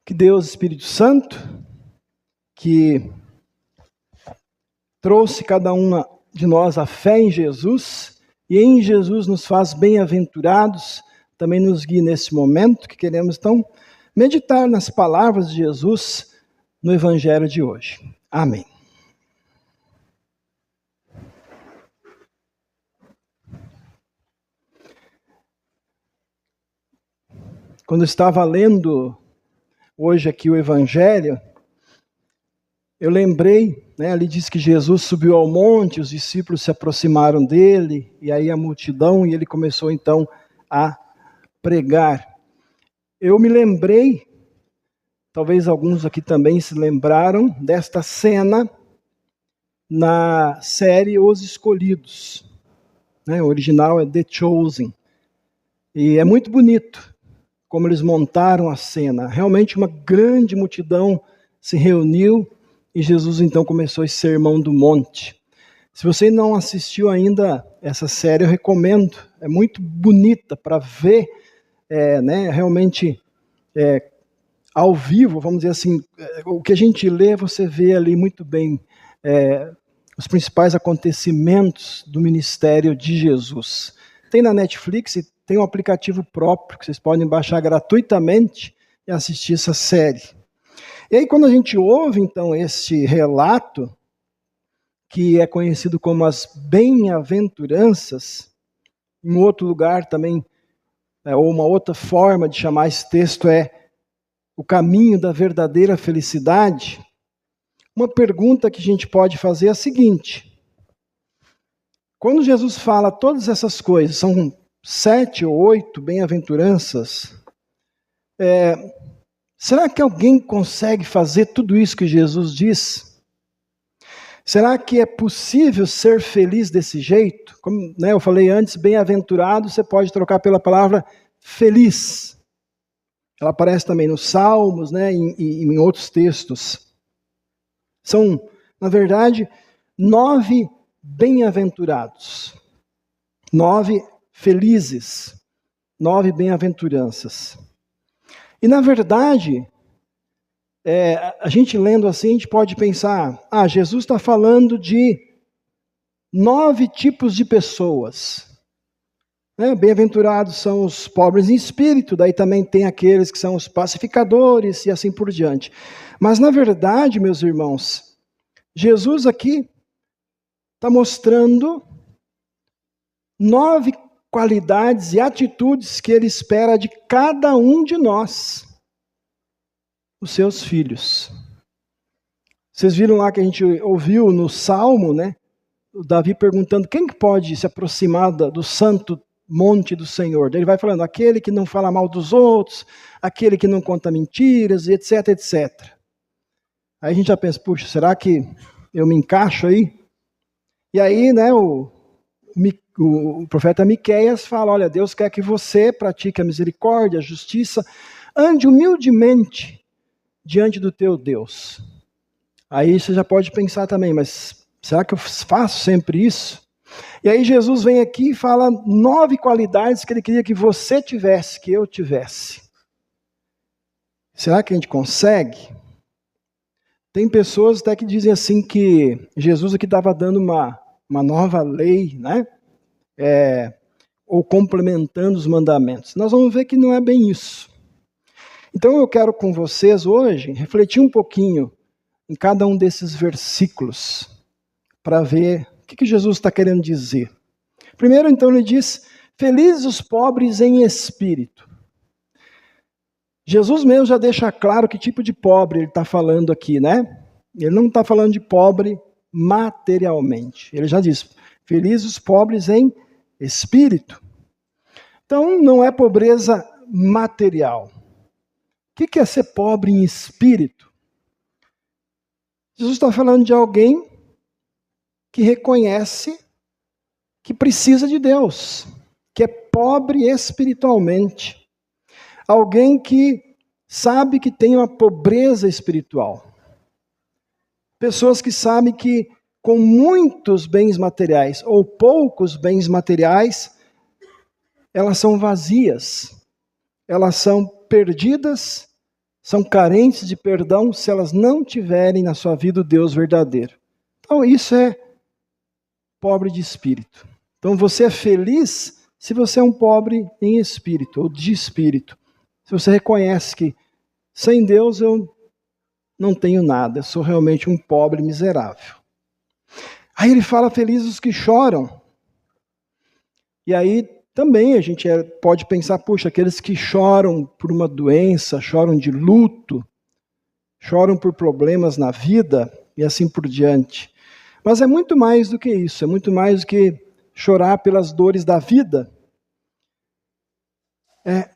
Que Deus, Espírito Santo, que trouxe cada uma de nós a fé em Jesus, e em Jesus nos faz bem-aventurados, também nos guie nesse momento que queremos, então, meditar nas palavras de Jesus no Evangelho de hoje. Amém. Quando eu estava lendo hoje aqui o Evangelho, eu lembrei, ali diz que Jesus subiu ao monte, os discípulos se aproximaram dele, e aí a multidão, e ele começou então a pregar. Eu me lembrei, talvez alguns aqui também se lembraram, desta cena na série Os Escolhidos. O original é The Chosen. E é muito bonito como eles montaram a cena. Realmente uma grande multidão se reuniu e Jesus então começou esse sermão do monte. Se você não assistiu ainda essa série, eu recomendo. É muito bonita para ver realmente ao vivo, vamos dizer assim, o que a gente lê, você vê ali muito bem os principais acontecimentos do ministério de Jesus. Tem na Netflix e tem um aplicativo próprio que vocês podem baixar gratuitamente e assistir essa série. E aí quando a gente ouve então esse relato, que é conhecido como as bem-aventuranças, em outro lugar também, ou uma outra forma de chamar esse texto é o caminho da verdadeira felicidade, uma pergunta que a gente pode fazer é a seguinte: quando Jesus fala todas essas coisas, são 7 ou 8 bem-aventuranças, será que alguém consegue fazer tudo isso que Jesus diz? Será que é possível ser feliz desse jeito? Como eu falei antes, bem-aventurado você pode trocar pela palavra feliz. Ela aparece também nos Salmos, e em outros textos. São, na verdade, 9 bem-aventurados, 9 felizes, 9 bem-aventuranças. E, na verdade, a gente lendo assim, a gente pode pensar, Jesus está falando de 9 tipos de pessoas. Bem-aventurados são os pobres em espírito, daí também tem aqueles que são os pacificadores e assim por diante. Mas, na verdade, meus irmãos, Jesus aqui está mostrando 9 qualidades e atitudes que ele espera de cada um de nós, os seus filhos. Vocês viram lá que a gente ouviu no Salmo, o Davi perguntando quem que pode se aproximar do santo monte do Senhor. Daí ele vai falando, aquele que não fala mal dos outros, aquele que não conta mentiras, etc, etc. Aí a gente já pensa, puxa, será que eu me encaixo aí? E aí, o profeta Miqueias fala, olha, Deus quer que você pratique a misericórdia, a justiça, ande humildemente diante do teu Deus. Aí você já pode pensar também, mas será que eu faço sempre isso? E aí Jesus vem aqui e fala 9 qualidades que ele queria que você tivesse, que eu tivesse. Será que a gente consegue? Tem pessoas até que dizem assim que Jesus aqui estava dando uma nova lei, ou complementando os mandamentos. Nós vamos ver que não é bem isso. Então eu quero com vocês hoje refletir um pouquinho em cada um desses versículos para ver o que Jesus está querendo dizer. Primeiro, então, ele diz, felizes os pobres em espírito. Jesus mesmo já deixa claro que tipo de pobre ele está falando aqui, Ele não está falando de pobre materialmente. Ele já diz, felizes os pobres em espírito. Então, não é pobreza material. O que é ser pobre em espírito? Jesus está falando de alguém que reconhece que precisa de Deus, que é pobre espiritualmente. Alguém que sabe que tem uma pobreza espiritual. Pessoas que sabem que com muitos bens materiais ou poucos bens materiais, elas são vazias, elas são perdidas são carentes de perdão se elas não tiverem na sua vida o Deus verdadeiro. Então isso é pobre de espírito. Então você é feliz se você é um pobre em espírito, ou de espírito. Se você reconhece que sem Deus eu não tenho nada, eu sou realmente um pobre miserável. Aí ele fala, felizes os que choram. E aí também a gente pode pensar, puxa, aqueles que choram por uma doença, choram de luto, choram por problemas na vida e assim por diante. Mas é muito mais do que isso, é muito mais do que chorar pelas dores da vida.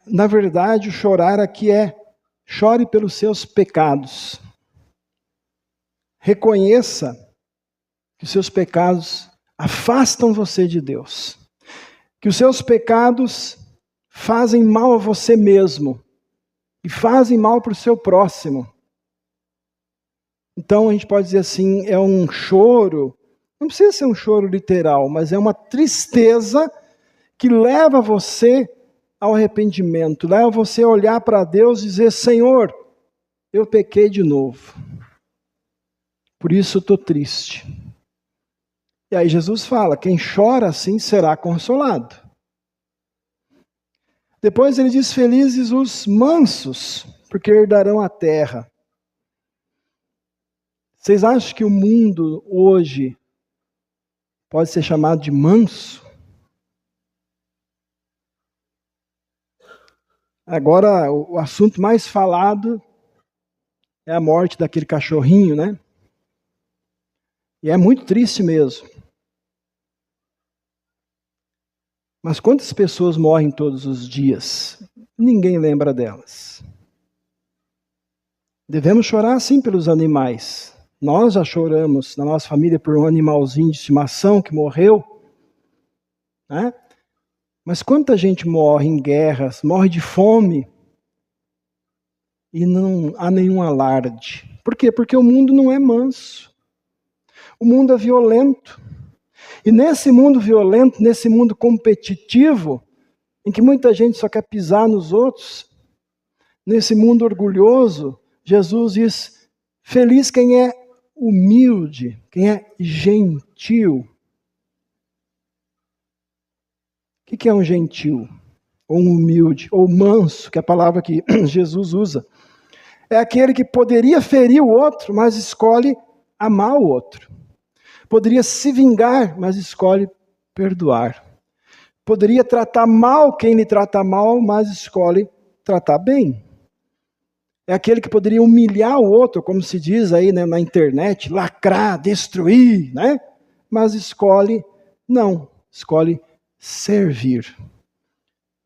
Na verdade, o chorar aqui chore pelos seus pecados. Reconheça que os seus pecados afastam você de Deus. Que os seus pecados fazem mal a você mesmo. E fazem mal para o seu próximo. Então a gente pode dizer assim, é um choro, não precisa ser um choro literal, mas é uma tristeza que leva você ao arrependimento, leva você a olhar para Deus e dizer, Senhor, eu pequei de novo. Por isso eu estou triste. E aí Jesus fala, quem chora assim será consolado. Depois ele diz, felizes os mansos, porque herdarão a terra. Vocês acham que o mundo hoje pode ser chamado de manso? Agora, o assunto mais falado é a morte daquele cachorrinho, né? E é muito triste mesmo. Mas quantas pessoas morrem todos os dias? Ninguém lembra delas. Devemos chorar sim pelos animais. Nós já choramos na nossa família por um animalzinho de estimação que morreu, né? Mas quanta gente morre em guerras, morre de fome e não há nenhum alarde. Por quê? Porque o mundo não é manso. O mundo é violento. E nesse mundo violento, nesse mundo competitivo, em que muita gente só quer pisar nos outros, nesse mundo orgulhoso, Jesus diz, feliz quem é humilde, quem é gentil. O que é um gentil? Ou um humilde? Ou manso, que é a palavra que Jesus usa. É aquele que poderia ferir o outro, mas escolhe amar o outro. Poderia se vingar, mas escolhe perdoar. Poderia tratar mal quem lhe trata mal, mas escolhe tratar bem. É aquele que poderia humilhar o outro, como se diz aí, né, na internet, lacrar, destruir, né? Mas escolhe servir.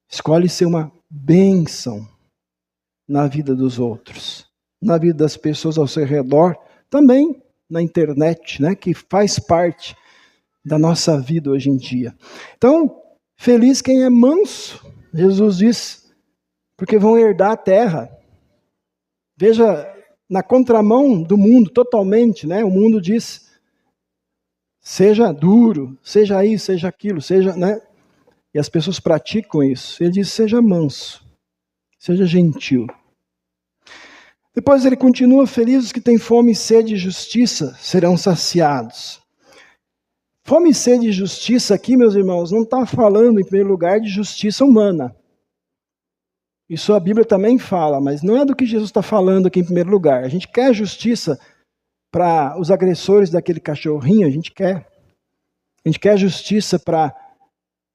Escolhe ser uma bênção na vida dos outros, na vida das pessoas ao seu redor, também na internet, né, que faz parte da nossa vida hoje em dia. Então, feliz quem é manso, Jesus diz, porque vão herdar a terra. Veja, na contramão do mundo, totalmente, né? O mundo diz, seja duro, seja isso, seja aquilo, seja, né? E as pessoas praticam isso. Ele diz, seja manso, seja gentil. Depois ele continua, felizes os que têm fome e sede de justiça serão saciados. Fome e sede de justiça aqui, meus irmãos, não está falando, em primeiro lugar, de justiça humana. Isso a Bíblia também fala, mas não é do que Jesus está falando aqui em primeiro lugar. A gente quer justiça para os agressores daquele cachorrinho, a gente quer. A gente quer justiça para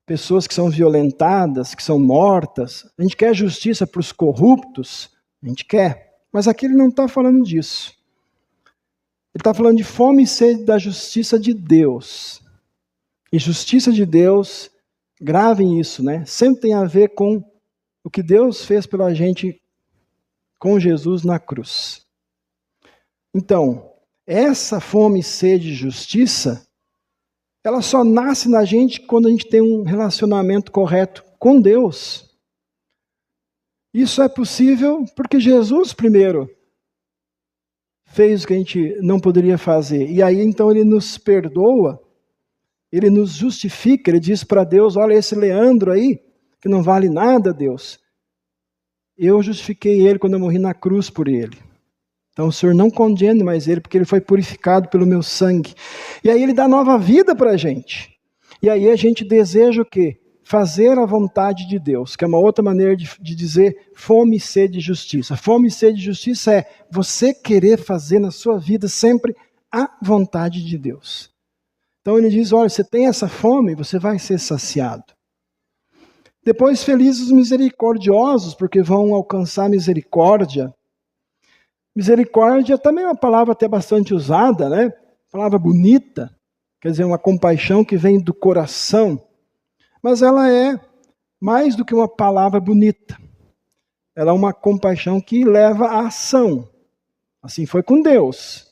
pessoas que são violentadas, que são mortas. A gente quer justiça para os corruptos, a gente quer. Mas aqui ele não está falando disso. Ele está falando de fome e sede da justiça de Deus. E justiça de Deus, gravem isso, né? Sempre tem a ver com o que Deus fez pela gente com Jesus na cruz. Então, essa fome e sede de justiça, ela só nasce na gente quando a gente tem um relacionamento correto com Deus. Isso é possível porque Jesus primeiro fez o que a gente não poderia fazer. E aí então ele nos perdoa, ele nos justifica, ele diz para Deus, olha esse Leandro aí, que não vale nada, Deus. eu justifiquei ele quando eu morri na cruz por ele. Então o Senhor não condene mais ele, porque ele foi purificado pelo meu sangue. E aí ele dá nova vida para a gente. E aí a gente deseja o quê? Fazer a vontade de Deus, que é uma outra maneira de dizer fome e sede de justiça. Fome e sede de justiça é você querer fazer na sua vida sempre a vontade de Deus. Então ele diz, olha, você tem essa fome, você vai ser saciado. Depois, felizes os misericordiosos, porque vão alcançar misericórdia. Misericórdia também é uma palavra até bastante usada, né? Palavra bonita, quer dizer, uma compaixão que vem do coração. Mas ela é mais do que uma palavra bonita. Ela é uma compaixão que leva à ação. Assim foi com Deus.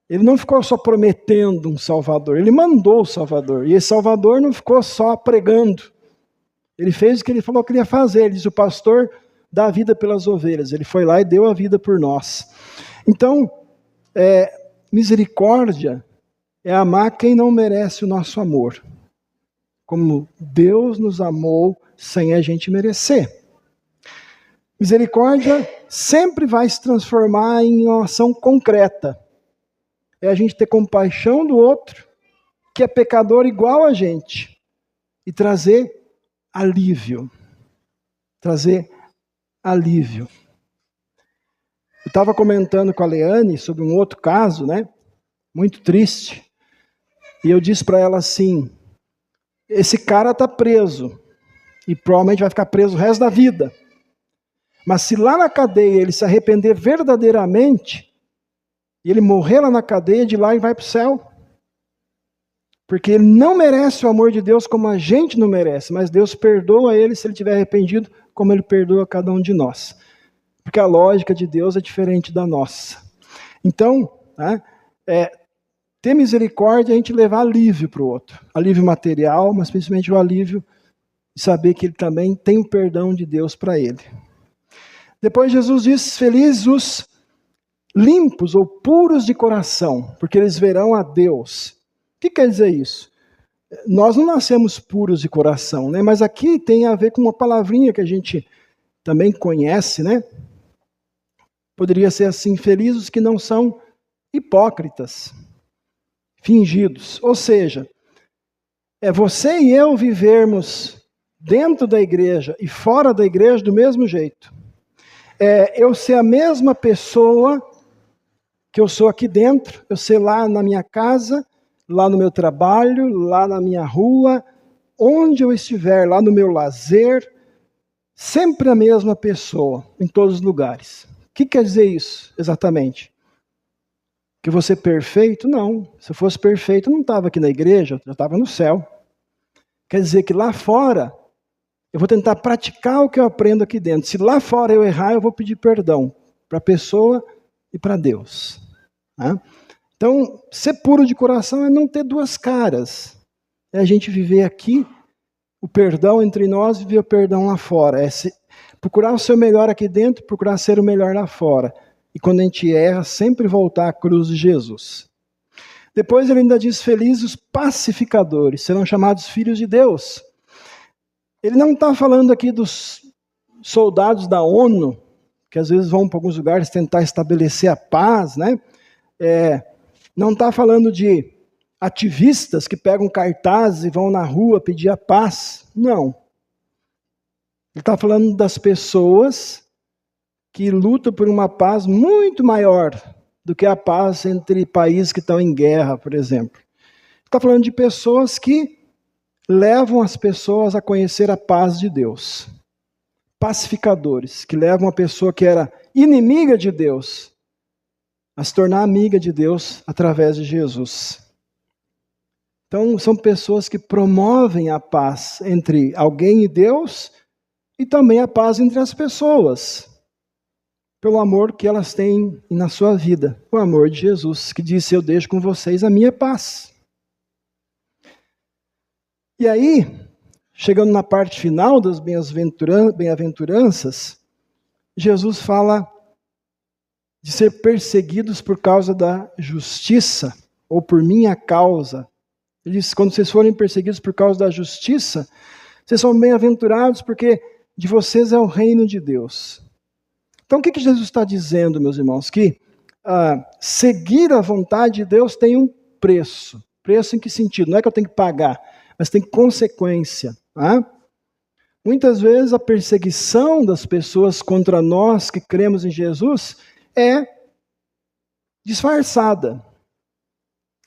Ele não ficou só prometendo um Salvador, ele mandou o Salvador. E esse Salvador não ficou só pregando. Ele fez o que ele falou que ele ia fazer. Ele diz, o pastor dá a vida pelas ovelhas. Ele foi lá e deu a vida por nós. Então, misericórdia é amar quem não merece o nosso amor. Como Deus nos amou sem a gente merecer. Misericórdia sempre vai se transformar em uma ação concreta. É a gente ter compaixão do outro, que é pecador igual a gente, e trazer alívio. Trazer alívio. Eu estava comentando com a Leane sobre um outro caso, né? Muito triste. E eu disse para ela assim, esse cara está preso, e provavelmente vai ficar preso o resto da vida. Mas se lá na cadeia ele se arrepender verdadeiramente, e ele morrer lá na cadeia, de lá ele vai para o céu. Porque ele não merece o amor de Deus como a gente não merece, mas Deus perdoa ele se ele tiver arrependido, como ele perdoa cada um de nós. Porque a lógica de Deus é diferente da nossa. Então, né, ter misericórdia é a gente levar alívio para o outro. Alívio material, mas principalmente o alívio de saber que ele também tem o perdão de Deus para ele. Depois Jesus diz, felizes os limpos ou puros de coração, porque eles verão a Deus. O que quer dizer isso? Nós não nascemos puros de coração, né? Mas aqui tem a ver com uma palavrinha que a gente também conhece, né? Poderia ser assim, felizes os que não são hipócritas, fingidos. Ou seja, é você e eu vivermos dentro da igreja e fora da igreja do mesmo jeito. Eu ser a mesma pessoa que eu sou aqui dentro, eu ser lá na minha casa, lá no meu trabalho, lá na minha rua, onde eu estiver, lá no meu lazer, sempre a mesma pessoa, em todos os lugares. O que quer dizer isso, exatamente? Que eu vou ser perfeito? Não. Se eu fosse perfeito, eu não estava aqui na igreja, eu estava no céu. Quer dizer que lá fora, eu vou tentar praticar o que eu aprendo aqui dentro. Se lá fora eu errar, eu vou pedir perdão para a pessoa e para Deus. Né? Então, ser puro de coração é não ter duas caras. É a gente viver aqui o perdão entre nós e viver o perdão lá fora. É procurar o seu melhor aqui dentro, procurar ser o melhor lá fora. E quando a gente erra, sempre voltar à cruz de Jesus. Depois ele ainda diz, felizes os pacificadores, serão chamados filhos de Deus. Ele não está falando aqui dos soldados da ONU, que às vezes vão para alguns lugares tentar estabelecer a paz, né? Não está falando de ativistas que pegam cartazes e vão na rua pedir a paz. Não. Ele está falando das pessoas que lutam por uma paz muito maior do que a paz entre países que estão em guerra, por exemplo. Ele está falando de pessoas que levam as pessoas a conhecer a paz de Deus. Pacificadores, que levam a pessoa que era inimiga de Deus a se tornar amiga de Deus através de Jesus. Então, são pessoas que promovem a paz entre alguém e Deus e também a paz entre as pessoas, pelo amor que elas têm na sua vida, o amor de Jesus, que disse, eu deixo com vocês a minha paz. E aí, chegando na parte final das bem-aventuranças, Jesus fala de ser perseguidos por causa da justiça, ou por minha causa. Ele diz, quando vocês forem perseguidos por causa da justiça, vocês são bem-aventurados porque de vocês é o reino de Deus. Então o que Jesus está dizendo, meus irmãos? Que seguir a vontade de Deus tem um preço. Preço em que sentido? Não é que eu tenho que pagar, mas tem consequência. Tá? Muitas vezes a perseguição das pessoas contra nós que cremos em Jesus é disfarçada.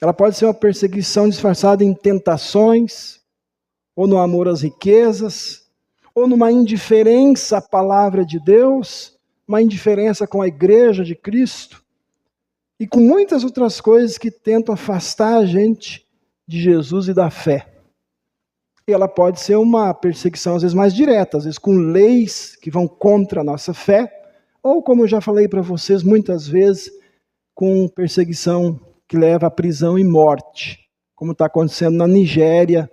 Ela pode ser uma perseguição disfarçada em tentações, ou no amor às riquezas, ou numa indiferença à palavra de Deus, uma indiferença com a igreja de Cristo, e com muitas outras coisas que tentam afastar a gente de Jesus e da fé. E ela pode ser uma perseguição, às vezes, mais direta, às vezes com leis que vão contra a nossa fé, ou, como eu já falei para vocês muitas vezes, com perseguição que leva à prisão e morte, como está acontecendo na Nigéria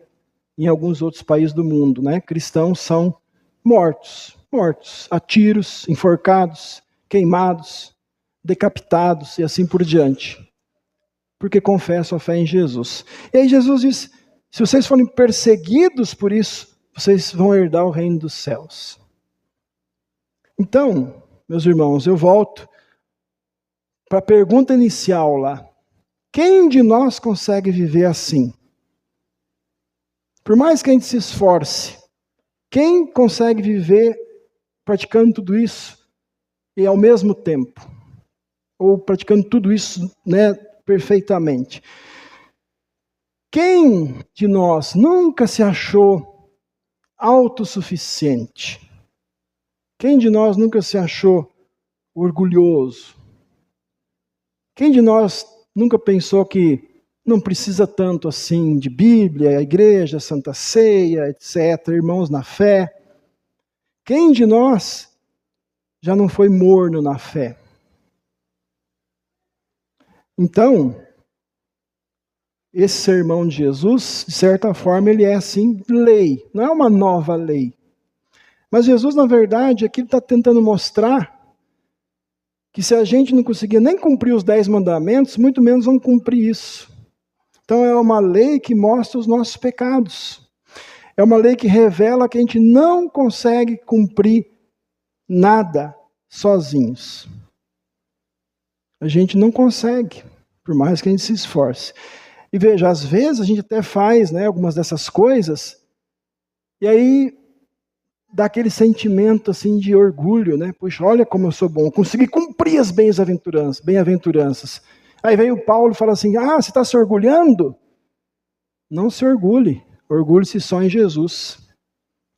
e em alguns outros países do mundo. Né? Cristãos são mortos a tiros, enforcados, queimados, decapitados e assim por diante, porque confessam a fé em Jesus. E aí Jesus diz, se vocês forem perseguidos por isso, vocês vão herdar o reino dos céus. Então, meus irmãos, eu volto para a pergunta inicial lá. Quem de nós consegue viver assim? Por mais que a gente se esforce, quem consegue viver praticando tudo isso e ao mesmo tempo? Ou praticando tudo isso, né, perfeitamente? Quem de nós nunca se achou autossuficiente? Quem de nós nunca se achou orgulhoso? Quem de nós nunca pensou que não precisa tanto assim de Bíblia, a igreja, Santa Ceia, etc., irmãos na fé? Quem de nós já não foi morno na fé? Então, esse sermão de Jesus, de certa forma, ele é assim, lei, não é uma nova lei. Mas Jesus, na verdade, aqui está tentando mostrar que se a gente não conseguir nem cumprir os 10 mandamentos, muito menos vamos cumprir isso. Então é uma lei que mostra os nossos pecados. É uma lei que revela que a gente não consegue cumprir nada sozinhos. A gente não consegue, por mais que a gente se esforce. E veja, às vezes a gente até faz, né, algumas dessas coisas, e aí dá aquele sentimento assim de orgulho, né? Puxa, olha como eu sou bom, consegui cumprir as bem-aventuranças. Aí vem o Paulo e fala assim, você está se orgulhando? Não se orgulhe, orgulhe-se só em Jesus.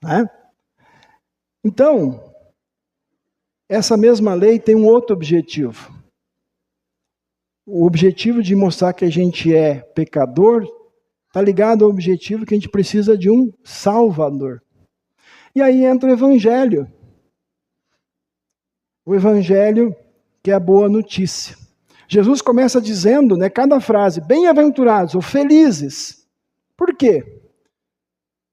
Né? Então, essa mesma lei tem um outro objetivo. O objetivo de mostrar que a gente é pecador está ligado ao objetivo que a gente precisa de um Salvador. E aí entra o Evangelho. O Evangelho que é a boa notícia. Jesus começa dizendo, né, cada frase, bem-aventurados ou felizes. Por quê?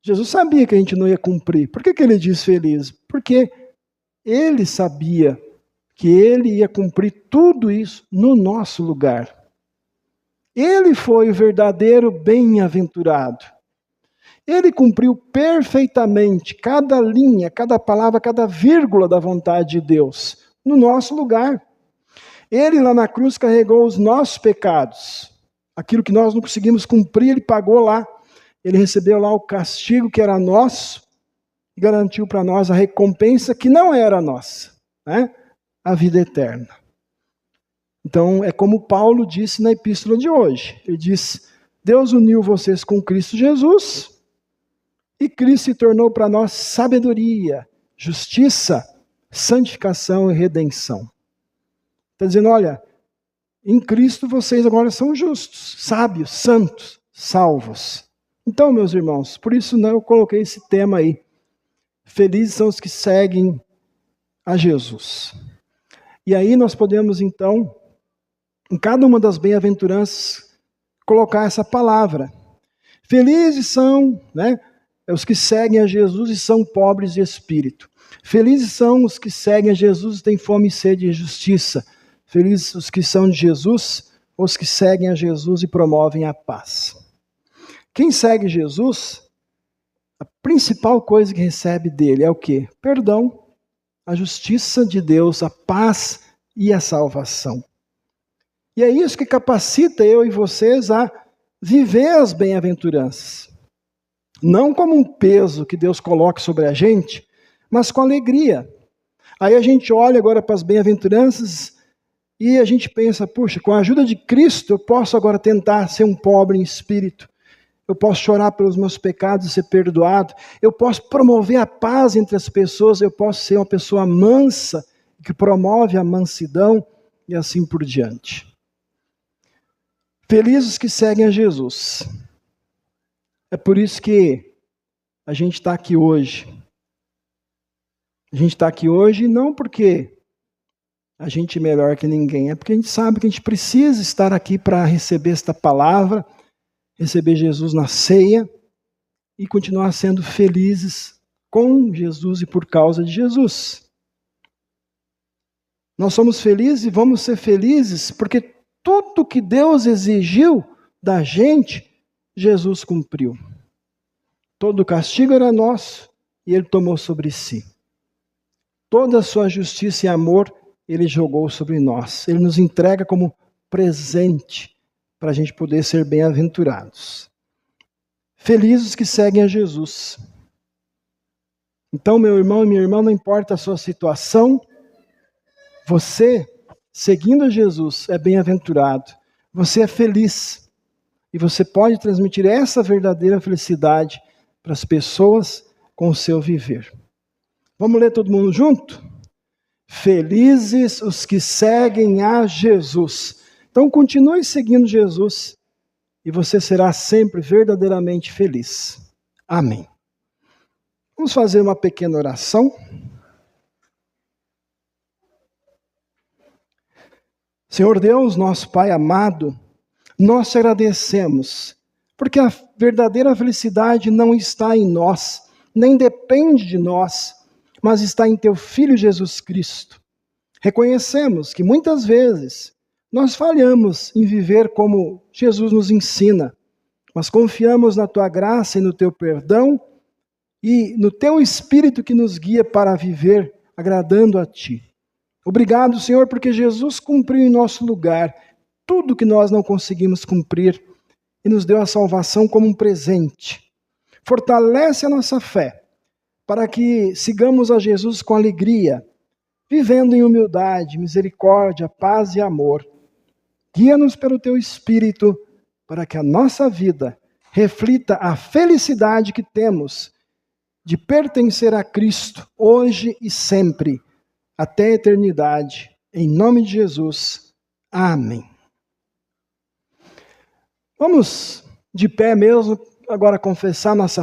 Jesus sabia que a gente não ia cumprir. Por que ele diz felizes? Porque ele sabia que ele ia cumprir tudo isso no nosso lugar. Ele foi o verdadeiro bem-aventurado. Ele cumpriu perfeitamente cada linha, cada palavra, cada vírgula da vontade de Deus, no nosso lugar. Ele lá na cruz carregou os nossos pecados. Aquilo que nós não conseguimos cumprir, ele pagou lá. Ele recebeu lá o castigo que era nosso e garantiu para nós a recompensa que não era nossa, né? A vida eterna. Então, é como Paulo disse na epístola de hoje. Ele diz, Deus uniu vocês com Cristo Jesus e Cristo se tornou para nós sabedoria, justiça, santificação e redenção. Está dizendo, olha, em Cristo vocês agora são justos, sábios, santos, salvos. Então, meus irmãos, por isso eu coloquei esse tema aí. Felizes são os que seguem a Jesus. E aí nós podemos, então, em cada uma das bem-aventuranças, colocar essa palavra. Felizes são, né, os que seguem a Jesus e são pobres de espírito. Felizes são os que seguem a Jesus e têm fome e sede de justiça. Felizes os que são de Jesus, os que seguem a Jesus e promovem a paz. Quem segue Jesus, principal coisa que recebe dele é o quê? Perdão, a justiça de Deus, a paz e a salvação. E é isso que capacita eu e vocês a viver as bem-aventuranças. Não como um peso que Deus coloca sobre a gente, mas com alegria. Aí a gente olha agora para as bem-aventuranças e a gente pensa, puxa, com a ajuda de Cristo eu posso agora tentar ser um pobre em espírito. Eu posso chorar pelos meus pecados e ser perdoado. Eu posso promover a paz entre as pessoas. Eu posso ser uma pessoa mansa, que promove a mansidão e assim por diante. Felizes que seguem a Jesus. É por isso que a gente está aqui hoje. A gente está aqui hoje não porque a gente é melhor que ninguém, é porque a gente sabe que a gente precisa estar aqui para receber esta palavra, receber Jesus na ceia e continuar sendo felizes com Jesus e por causa de Jesus. Nós somos felizes e vamos ser felizes porque tudo que Deus exigiu da gente, Jesus cumpriu. Todo o castigo era nosso e Ele tomou sobre si. Toda a sua justiça e amor Ele jogou sobre nós. Ele nos entrega como presente para a gente poder ser bem-aventurados. Felizes que seguem a Jesus. Então, meu irmão e minha irmã, não importa a sua situação, você, seguindo a Jesus, é bem-aventurado. Você é feliz. E você pode transmitir essa verdadeira felicidade para as pessoas com o seu viver. Vamos ler todo mundo junto? Felizes os que seguem a Jesus. Então continue seguindo Jesus e você será sempre verdadeiramente feliz. Amém. Vamos fazer uma pequena oração. Senhor Deus, nosso Pai amado, nós te agradecemos, porque a verdadeira felicidade não está em nós, nem depende de nós, mas está em Teu Filho Jesus Cristo. Reconhecemos que muitas vezes nós falhamos em viver como Jesus nos ensina, mas confiamos na Tua graça e no Teu perdão e no Teu Espírito que nos guia para viver agradando a Ti. Obrigado, Senhor, porque Jesus cumpriu em nosso lugar tudo que nós não conseguimos cumprir e nos deu a salvação como um presente. Fortalece a nossa fé para que sigamos a Jesus com alegria, vivendo em humildade, misericórdia, paz e amor. Guia-nos pelo Teu Espírito para que a nossa vida reflita a felicidade que temos de pertencer a Cristo hoje e sempre, até a eternidade. Em nome de Jesus. Amém. Vamos de pé mesmo agora confessar nossa